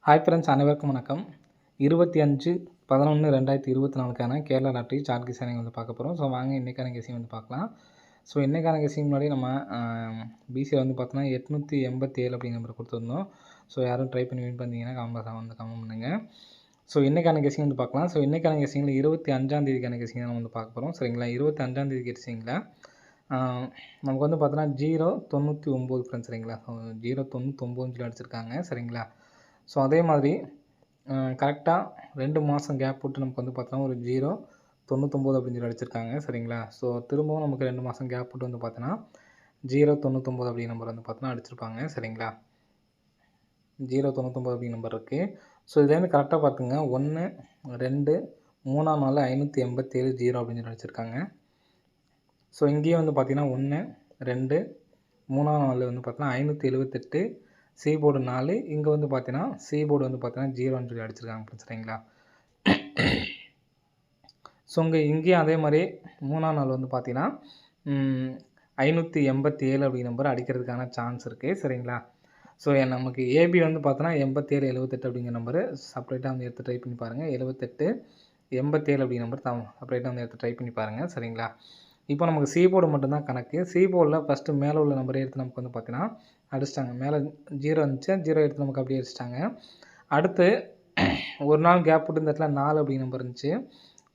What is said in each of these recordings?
Hi friends, அனைவருக்கும் வணக்கம். 25/11/2024க்கான Kerala lottery chart guessing வந்து பார்க்க போகிறோம். ஸோ வாங்க இன்றைக்கான கெஸிங் வந்து பார்க்கலாம். ஸோ இன்றைக்கான கெஸிங் முன்னாடி நம்ம பிசியில் வந்து பார்த்தோன்னா 887 அப்படிங்கிற நம்பர் கொடுத்துருந்தோம். ஸோ யாரும் ட்ரை பண்ணி வின் பண்ணிங்கன்னா கமெண்ட் பண்ணுங்கள். ஸோ இன்றைக்கான கெஸிங் வந்து பார்க்கலாம். ஸோ இன்றைக்கான கெஸிங்கில் 25ஆம் கெஸிங் தான் வந்து பார்க்க போகிறோம். சரிங்களா, 25ஆம் கெஸிங்கில் நமக்கு வந்து பார்த்தோன்னா 099 ஃப்ரெண்ட்ஸ். சரிங்களா, 099 அடிச்சிருக்காங்க. சரிங்களா, ஸோ அதே மாதிரி கரெக்டாக 2 மாதம் கேப் போட்டு நமக்கு வந்து பார்த்தோன்னா ஒரு 099 அப்படின்னு சொல்லி அடிச்சிருக்காங்க. சரிங்களா, ஸோ திரும்பவும் நமக்கு 2 மாதம் கேப் போட்டு வந்து பார்த்தோன்னா 099 அப்படிங்கிற நம்பர் வந்து பார்த்தோன்னா அடிச்சிருப்பாங்க. சரிங்களா, 099 அப்படிங்கிற நம்பர் இருக்குது. ஸோ இதுலேருந்து கரெக்டாக பார்த்துங்க 1, 2, 3ஆம் நாள் 587 0 அப்படின்னு சொல்லி அடிச்சிருக்காங்க. ஸோ இங்கேயும் வந்து பார்த்திங்கன்னா 1, 2, 3ஆம் நாள் வந்து பார்த்தோன்னா 578 சி போர்டு 4. இங்கே வந்து பார்த்தீங்கன்னா சி போர்டு வந்து பார்த்தீங்கன்னா 0ன்னு சொல்லி அடிச்சிருக்காங்க. சரிங்களா, ஸோ இங்கேயும் அதே மாதிரி 3ஆம் நாள் வந்து பார்த்தீங்கன்னா 587 அப்படிங்கிற நம்பர் அடிக்கிறதுக்கான சான்ஸ் இருக்குது. சரிங்களா, ஸோ நமக்கு ஏபி வந்து பார்த்தோன்னா 87 78 அப்படிங்கிற நம்பரு செப்பரேட்டாக வந்து எடுத்து ட்ரை பண்ணி பாருங்கள். 78 87 அப்படிங்கிற நம்பர் செப்பரேட்டாக வந்து எடுத்து ட்ரை பண்ணி பாருங்கள். சரிங்களா, இப்போ நமக்கு சி போர்டு மட்டும்தான் கணக்கு. சி போர்டில் ஃபஸ்ட்டு மேலே உள்ள நம்பரை எடுத்து நமக்கு வந்து பார்த்தீங்கன்னா அடிச்சிட்டாங்க. மேலே 0 இருந்துச்சு, 0 எடுத்து நமக்கு அப்படியே அடிச்சிட்டாங்க. அடுத்து ஒரு நாள் கேப் விட்டு இந்த இடத்துல 4 அப்படிங்கிற நம்பர் இருந்துச்சு.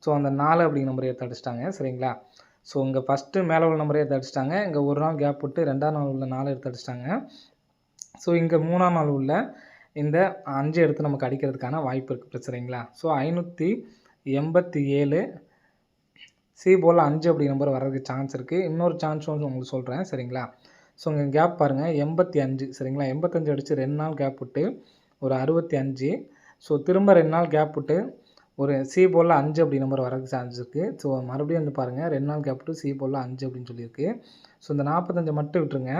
ஸோ அந்த 4 அப்படிங்கிற நம்பரை எடுத்து அடிச்சிட்டாங்க. சரிங்களா, ஸோ இங்கே ஃபஸ்ட்டு மேலே உள்ள நம்பரை எடுத்து அடிச்சிட்டாங்க. இங்கே ஒரு நாள் கேப் விட்டு 2ஆம் நாள் உள்ள 4 எடுத்து அடிச்சிட்டாங்க. ஸோ இங்கே 3ஆம் நாள் உள்ள இந்த 5 எடுத்து நமக்கு அடிக்கிறதுக்கான வாய்ப்பு இருக்குது. சரிங்களா, ஸோ 587 சி போல் 5 அப்படி நம்பர் வர்றதுக்கு சான்ஸ் இருக்குது. இன்னொரு சான்ஸ் வந்து உங்களுக்கு சொல்கிறேன். சரிங்களா, ஸோ இங்கே கேப் பாருங்கள் 85. சரிங்களா, 85 அடித்து 2 நாள் கேப் விட்டு ஒரு 65. ஸோ திரும்ப 2 நாள் கேப் விட்டு ஒரு சி போல் 5 அப்படி நம்பர் வர்றதுக்கு சான்ஸ் இருக்குது. ஸோ மறுபடியும் வந்து பாருங்கள் 2 நாள் கேப் விட்டு சி போல் 5 அப்படின்னு சொல்லியிருக்கு. ஸோ இந்த 45 மட்டும் விட்டுருங்க.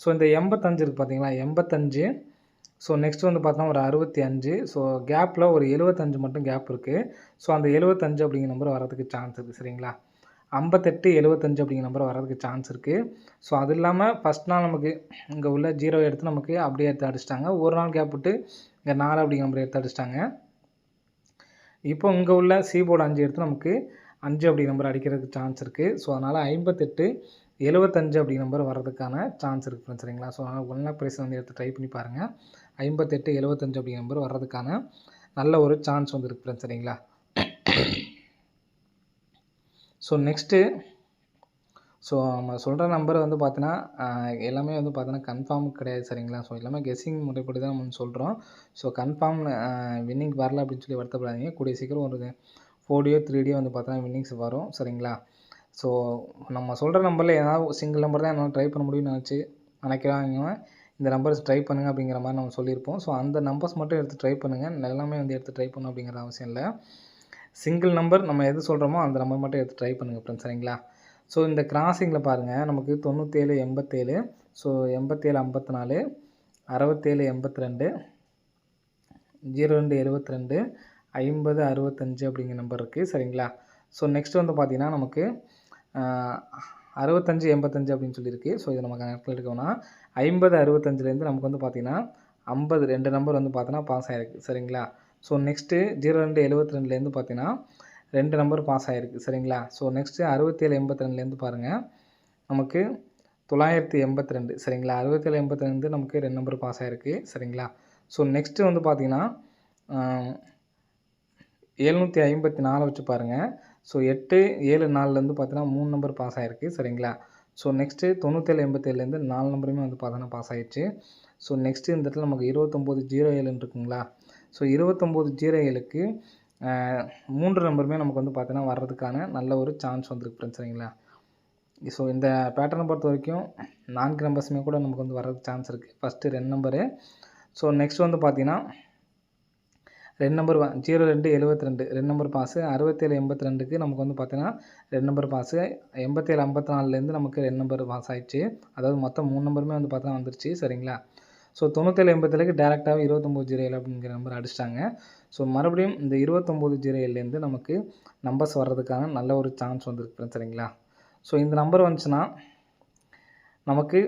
ஸோ இந்த 85 இருக்குது பார்த்தீங்களா, 85. ஸோ நெக்ஸ்ட் வந்து பார்த்தோன்னா ஒரு 65. ஸோ கேப்பில் ஒரு 75 மட்டும் கேப் இருக்குது. ஸோ அந்த 75 அப்படிங்கிற நம்பர் வரதுக்கு சான்ஸ் இருக்குது. சரிங்களா, 58 75 அப்படிங்கிற நம்பர் வரதுக்கு சான்ஸ் இருக்குது. ஸோ அது இல்லாமல் ஃபஸ்ட் நாள் நமக்கு இங்கே உள்ள 0 எடுத்து நமக்கு அப்படியே எடுத்து அடிச்சிட்டாங்க. ஒரு நாள் கேப் விட்டு இங்கே 4 அப்படிங்கிற நம்பர் எடுத்து அடிச்சிட்டாங்க. இப்போ இங்கே உள்ள சி போர்டு 5 எடுத்து நமக்கு 5 அப்படிங்கிற நம்பர் அடிக்கிறதுக்கு சான்ஸ் இருக்குது. ஸோ அதனால் 58 75 அப்படிங்கிற நம்பர் வரதுக்கான சான்ஸ் இருக்குது ஃப்ரெண்ட்ஸ். சரிங்களா, ஸோ அதனால் ஒன்றா ப்ரைஸ் வந்து எடுத்து ட்ரை பண்ணி பாருங்கள். 58 75 அப்படிங்கிற நம்பர் வர்றதுக்கான நல்ல ஒரு சான்ஸ் வந்து இருக்குது ஃப்ரெண்ட்ஸ். சரிங்களா, ஸோ நெக்ஸ்ட்டு நம்ம சொல்கிற நம்பர் வந்து பார்த்தீங்கன்னா எல்லாமே வந்து பார்த்தீங்கன்னா கன்ஃபார்ம் கிடையாது. சரிங்களா, ஸோ எல்லாமே கெஸ்ஸிங் முறைப்படி தான் நம்ம சொல்கிறோம். ஸோ கன்ஃபார்ம் வின்னிங் வரல அப்படின்னு சொல்லி வருத்தப்படாதீங்க. கூடிய சீக்கிரம் ஒரு 4D 3D வந்து பார்த்தீங்கன்னா வின்னிங்ஸ் வரும். சரிங்களா, ஸோ நம்ம சொல்கிற நம்பரில் ஏதாவது சிங்கிள் நம்பர் தான் என்னால் ட்ரை பண்ண முடியும்னு நினைக்கிறாங்க. இந்த நம்பர்ஸ் ட்ரை பண்ணுங்கள் அப்படிங்கிற மாதிரி நம்ம சொல்லியிருப்போம். ஸோ அந்த நம்பர்ஸ் மட்டும் எடுத்து ட்ரை பண்ணுங்கள். எல்லாமே வந்து எடுத்து ட்ரை பண்ணணும் அப்படிங்கிற அவசியம் இல்லை. சிங்கிள் நம்பர் நம்ம எது சொல்கிறோமோ அந்த நம்பர் மட்டும் எடுத்து ட்ரை பண்ணுங்கள் ஃப்ரெண்ட்ஸ். சரிங்களா, ஸோ இந்த கிராசிங்கில் பாருங்கள் நமக்கு 97 87. ஸோ 87 54, 67 82, 02 72, 50 65 அப்படிங்கிற நம்பர் இருக்குது. சரிங்களா, ஸோ நெக்ஸ்ட் வந்து பார்த்திங்கன்னா நமக்கு 65 85 அப்படின்னு சொல்லியிருக்கு. ஸோ இது நம்ம கணக்கில் எடுக்கணும்னா 50 65லேருந்து நமக்கு வந்து பார்த்திங்கன்னா 50 2 நம்பர் வந்து பார்த்தோன்னா பாஸ் ஆகிருக்கு. சரிங்களா, ஸோ நெக்ஸ்ட்டு 02 72லேருந்து பார்த்தீங்கன்னா 2 நம்பர் பாஸ் ஆகிருக்கு. சரிங்களா, ஸோ நெக்ஸ்ட்டு 67 82லேருந்து பாருங்கள் நமக்கு 982. சரிங்களா, 67 82 நமக்கு 2 நம்பர் பாஸ் ஆகிருக்கு. சரிங்களா, ஸோ நெக்ஸ்ட்டு வந்து பார்த்திங்கன்னா 754 வச்சு பாருங்கள். ஸோ 8 7 4லேருந்து பார்த்தீங்கன்னா 3 நம்பர் பாஸ் ஆகிருக்கு. சரிங்களா, ஸோ நெக்ஸ்ட்டு 97 87லேருந்து 4 நம்பருமே வந்து பார்த்தோன்னா பாஸ் ஆகிடுச்சு. ஸோ நெக்ஸ்ட்டு இந்த இடத்துல நமக்கு 29 07 இருக்குங்களா. ஸோ 29 07க்கு 3 நம்பருமே நமக்கு வந்து பார்த்தீங்கன்னா வர்றதுக்கான நல்ல ஒரு சான்ஸ் வந்துருக்கு ஃப்ரெண்ட்ஸ். சரிங்களா, ஸோ இந்த பேட்டர்னை பொறுத்த வரைக்கும் 4 நம்பர்ஸுமே கூட நமக்கு வந்து வர்றதுக்கு சான்ஸ் இருக்குது. First 2 number. ஸோ நெக்ஸ்ட் வந்து பார்த்தீங்கன்னா 2 நம்பர் 02 72 2 நம்பர் பாஸு. 67 82க்கு நமக்கு வந்து பார்த்தீங்கன்னா 2 நம்பர் பாஸு. 87 54லேருந்து நமக்கு 2 நம்பர் பாஸ் ஆகிடுச்சு. அதாவது மொத்தம் 3 நம்பருமே வந்து பார்த்தீங்கன்னா வந்துருச்சு. சரிங்களா, ஸோ 97 87க்கு டேரெக்டாகவே 29 07 அப்படிங்கிற நம்பர் அடிச்சிட்டாங்க. ஸோ மறுபடியும் இந்த 29 07லேருந்து நமக்கு நம்பர்ஸ் வர்றதுக்கான நல்ல ஒரு சான்ஸ் வந்துருக்கு. சரிங்களா, ஸோ இந்த நம்பர் வந்துச்சுன்னா நமக்கு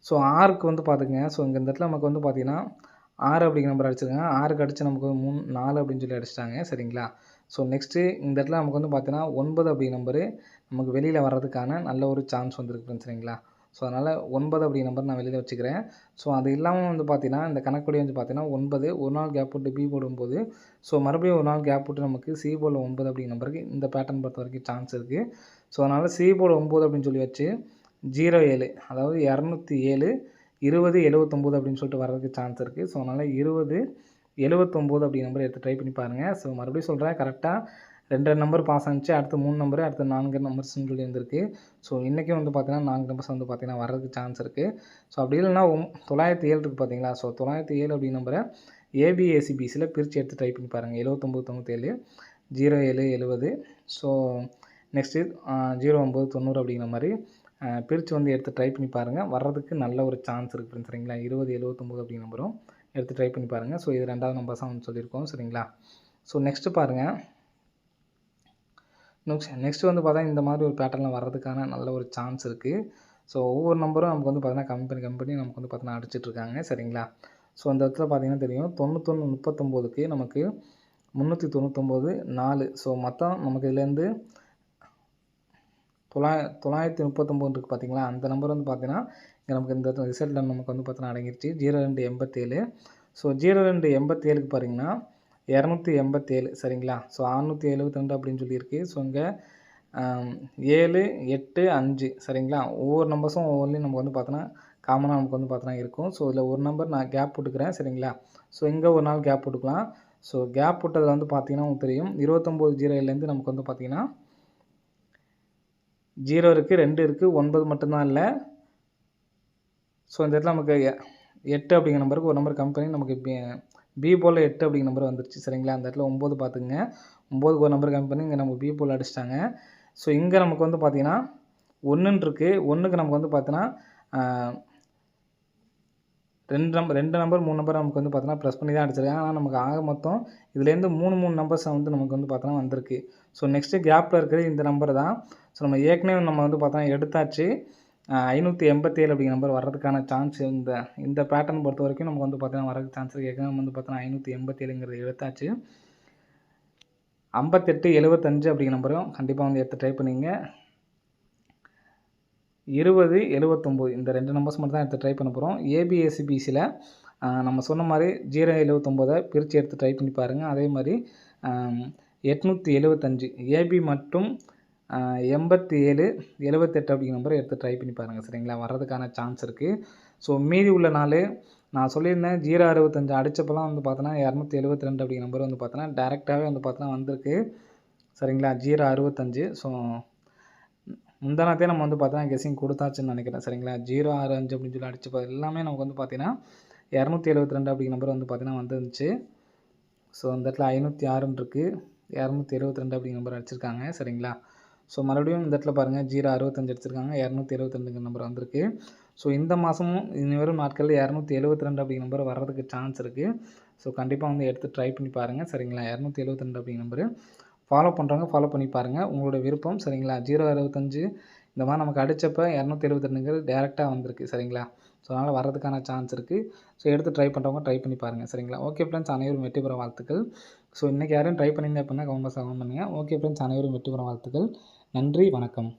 ஸோ ஆறுக்கு வந்து பார்த்துக்கங்க. ஸோ இந்த இடத்துல நமக்கு வந்து பார்த்தீங்கன்னா 6 அப்படிங்கிற நம்பர் அடிச்சிருக்காங்க. 6க்கு அடிச்சு நமக்கு 3 4 அப்படின்னு சொல்லி அடிச்சிட்டாங்க. சரிங்களா? ஸோ நெக்ஸ்ட்டு இந்த இடத்துல நமக்கு வந்து பார்த்தீங்கன்னா 9 அப்படிங்கிற நம்பரு நமக்கு வெளியில வர்றதுக்கான நல்ல ஒரு சான்ஸ் வந்திருக்கு ஃப்ரெண்ட்ஸ். சரிங்களா? ஸோ அதனால் 9 அப்படிங்கிற நம்பர் நான் வெளியில வச்சுக்கிறேன். ஸோ அது இல்லாமல் வந்து பார்த்தீங்கன்னா இந்த கணக்குப்படி வந்து பார்த்தீங்கன்னா 9 ஒரு நாள் கேப் விட்டு பி போடும்போது ஸோ மறுபடியும் ஒரு நாள் கேப் விட்டு நமக்கு சி போர்டில் 9 அப்படிங்கிற நம்பருக்கு இந்த பேட்டர்ன் பொறுத்த வரைக்கும் சான்ஸ் இருக்குது. ஸோ அதனால் சி போர்டு 9 அப்படின்னு சொல்லி வச்சு 07 அதாவது 207 20 79 அப்படின்னு சொல்லிட்டு வர்றதுக்கு சான்ஸ் இருக்குது. ஸோ அதனால் 20 79 அப்படிங்கிற நம்பர் எடுத்து ட்ரை பண்ணி பாருங்கள். ஸோ மறுபடியும் சொல்கிறேன், கரெக்டாக 2 நம்பர் பாஸ் ஆனிச்சு. அடுத்து 3 நம்பரு, அடுத்து 4 நம்பர்ஸ்ன்னு சொல்லி இருந்திருக்கு. ஸோ இன்றைக்கும் வந்து பார்த்தீங்கன்னா 4 நம்பர்ஸ் வந்து பார்த்தீங்கன்னா வர்றதுக்கு சான்ஸ் இருக்குது. ஸோ அப்படி இல்லைன்னா 907 இருக்குது பார்த்தீங்களா? ஸோ 907 அப்படிங்கிற நம்பரை ஏபிஏசிபிசியில் பிரித்து எடுத்து ட்ரை பண்ணி பாருங்கள். 79 97 07 70 ஸோ நெக்ஸ்ட்டு 09 90 அப்படிங்கிற மாதிரி பிரித்து வந்து எடுத்து ட்ரை பண்ணி பாருங்கள். வர்றதுக்கு நல்ல ஒரு சான்ஸ் இருக்குது ஃப்ரெண்ட்ஸ். சரிங்களா? 20 79 அப்படிங்கிற நம்பரும் எடுத்து ட்ரை பண்ணி பாருங்கள். ஸோ இது 2வது நம்பர்ஸாக வந்து சொல்லியிருக்கோம். சரிங்களா? ஸோ நெக்ஸ்ட்டு பாருங்கள். நெக்ஸ்ட்டு வந்து பார்த்தா இந்த மாதிரி ஒரு பேட்டர்னில் வர்றதுக்கான நல்ல ஒரு சான்ஸ் இருக்குது. ஸோ ஒவ்வொரு நம்பரும் நமக்கு வந்து பார்த்தீங்கன்னா கம்பெனி நமக்கு வந்து பார்த்தீங்கன்னா அடிச்சிட்ருக்காங்க. சரிங்களா? ஸோ அந்த இடத்துல பார்த்தீங்கன்னா தெரியும் 91 39க்கு நமக்கு 399 4. ஸோ மொத்தம் நமக்கு இதுலேருந்து 939 இருக்குது பார்த்தீங்களா? அந்த நம்பர் வந்து பார்த்தீங்கன்னா இங்கே நமக்கு இந்த ரிசல்ட்டில் நமக்கு வந்து பார்த்தீங்கன்னா அடங்கிருச்சு. 0287. ஸோ 0287க்கு பாருங்கன்னா 287 சரிங்களா? ஸோ 672 அப்படின்னு சொல்லியிருக்கு. ஸோ இங்கே 7 8 5 சரிங்களா? ஒவ்வொரு நம்பர்ஸும் ஒவ்வொன்றையும் நமக்கு வந்து பார்த்தோன்னா காமனாக நமக்கு வந்து பார்த்தோன்னா இருக்கும். ஸோ இதில் ஒரு நம்பர் நான் கேப் போட்டுக்கிறேன். சரிங்களா? ஸோ இங்கே ஒரு நாள் கேப் போட்டுக்கலாம். ஸோ கேப் போட்டதில் வந்து பார்த்தீங்கன்னா உங்களுக்கு தெரியும் 29 நமக்கு வந்து பார்த்தீங்கன்னா 0 இருக்குது, 2 இருக்குது, 9 மட்டும்தான் இல்லை. ஸோ இந்த இடத்துல நமக்கு 8 அப்படிங்கிற நம்பருக்கு ஒரு நம்பர் கம்பெனி நமக்கு பி போல் 8 அப்படிங்கிற நம்பர் வந்துருச்சு. சரிங்களா? அந்த இடத்துல 9 பார்த்துக்குங்க. 9க்கு ஒரு நம்பர் கம்பெனி இங்கே நமக்கு பி போல் அடிச்சிட்டாங்க. ஸோ இங்கே நமக்கு வந்து பார்த்தீங்கன்னா 1ன்னு இருக்குது. 1க்கு நமக்கு வந்து பார்த்தீங்கன்னா 2 நம்பர் 3 நம்பர் நமக்கு வந்து பார்த்தீங்கன்னா ப்ரெஸ் பண்ணி தான் அடிச்சிருக்காங்க. ஆனால் நமக்கு ஆக மொத்தம் இதுலேருந்து 3 நம்பர்ஸ் வந்து நமக்கு வந்து பார்த்தோன்னா வந்திருக்கு. ஸோ நெக்ஸ்ட்டு கேப்பில் இருக்கிறது இந்த நம்பர் தான். ஸோ நம்ம ஏற்கனவே நம்ம வந்து பார்த்தோன்னா எடுத்தாச்சு. 587 அப்படிங்கிற நம்பர் வர்றதுக்கான சான்ஸ் இந்த பேட்டர்ன் பொறுத்த வரைக்கும் நமக்கு வந்து பார்த்தீங்கன்னா வர்றதுக்கு சான்ஸ் இருக்குது. ஏற்கனவே வந்து பார்த்தோன்னா 587ங்கிறது எடுத்தாச்சு. 58 75 அப்படிங்கிற நம்பரும் கண்டிப்பாக வந்து எடுத்து ட்ரை பண்ணிங்க. 20 79 இந்த 2 நம்பர்ஸ் மட்டும் தான் எடுத்து ட்ரை பண்ண போகிறோம். ஏபிஎஸ்சிபிசியில் நம்ம சொன்ன மாதிரி 079 பிரித்து எடுத்து ட்ரை பண்ணி பாருங்கள். அதே மாதிரி 875 ஏபி மற்றும் 87 78 அப்படிங்கிற நம்பரை எடுத்து ட்ரை பண்ணி பாருங்கள். சரிங்களா? வர்றதுக்கான சான்ஸ் இருக்குது. ஸோ மீதி உள்ள நாள் நான் சொல்லியிருந்தேன் 065 அடித்தப்பெல்லாம் வந்து பார்த்தோன்னா 272 அப்படிங்கிற நம்பர் வந்து பார்த்தோன்னா டேரெக்டாகவே வந்து பார்த்தோன்னா வந்திருக்கு. சரிங்களா? 065 ஸோ முந்தானத்தே நம்ம வந்து பார்த்தோன்னா கெஸ்ஸிங் கொடுத்தாச்சுன்னு நினைக்கிறேன். சரிங்களா? 065 அப்படின்னு சொல்லி அடிச்சு எல்லாமே நமக்கு வந்து பார்த்தீங்கன்னா 272 அப்படிங்கிற நம்பர் வந்து பார்த்தீங்கன்னா வந்துருந்துச்சு. ஸோ இந்த இடத்துல 506ன்னு இருக்குது. 272 அப்படிங்கிற நம்பர் அடிச்சிருக்காங்க. சரிங்களா? ஸோ மறுபடியும் இந்த இடத்துல பாருங்கள் 065 அடிச்சிருக்காங்க. 272ங்கிற நம்பர் வந்திருக்கு. ஸோ இந்த மாதமும் இனி வரும் நாட்களில் 272 அப்படிங்கிற நம்பர் வர்றதுக்கு சான்ஸ் இருக்குது. ஸோ கண்டிப்பாக வந்து எடுத்து ட்ரை பண்ணி பாருங்கள். சரிங்களா? 272 அப்படிங்கிற நம்பரு ஃபாலோ பண்ணுறவங்க ஃபாலோ பண்ணி பாருங்கள். உங்களோட விருப்பம். சரிங்களா? 065 இந்த மாதிரி நமக்கு அடித்தப்போ 272ங்கிறது டேரெக்டாக வந்திருக்கு. சரிங்களா? ஸோ அதனால் வர்றதுக்கான சான்ஸ் இருக்குது. ஸோ எடுத்து ட்ரை பண்ணுறவங்க ட்ரை பண்ணி பாருங்கள். சரிங்களா? ஓகே ஃப்ரெண்ட்ஸ், அனைவரும் வெற்றி பெற வாழ்த்துக்கள். ஸோ இன்றைக்கி யாரும் ட்ரை பண்ணியிருந்தேன் அப்படின்னா கமெண்ட் பாக்ஸில் கமெண்ட் பண்ணுங்கள். ஓகே ஃப்ரெண்ட்ஸ், அனைவரும் வெற்றி பெற வாழ்த்துக்கள். நன்றி, வணக்கம்.